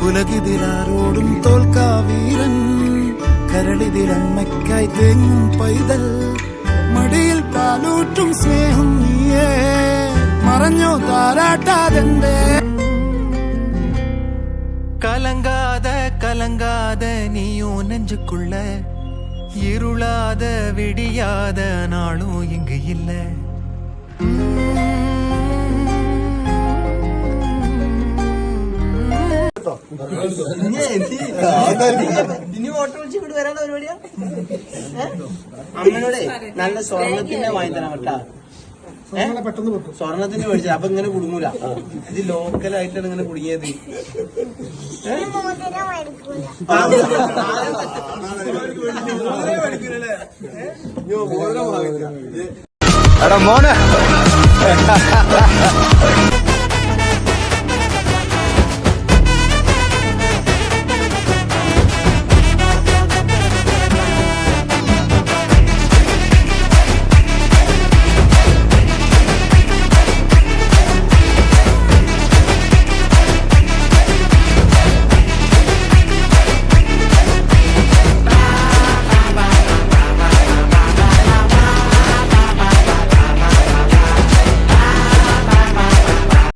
ഉലകിതിലാരോടും തോൽക്കാ വീരൻ, കരളിതിലമ്മയ്ക്കായി തേങ്ങും പൈതൽ, മടിയിൽ പാലൂറ്റും സ്നേഹം നീയേ, മറഞ്ഞോ താരാട്ടാതെന്റെ. கலங்காத கலங்காத நீயும் நெஞ்சுக்குள்ள, இருளாத விடியாத நாளும் இங்கு இல்ல. ഇനി ഓട്ടോ വിളിച്ച് ഇങ്ങോട്ട് വരാനുള്ള പരിപാടിയാ? അമ്മനോടെ നല്ല സ്വർണത്തിന്റെ വാങ്ങി തരാൻ കേട്ടാ. സ്വർണത്തിന്റെ മേടിച്ചത് അപ്പൊ ഇങ്ങനെ കുടുങ്ങൂല. ഇത് ലോക്കലായിട്ടാണ് ഇങ്ങനെ കുടുങ്ങിയത്. മോനെ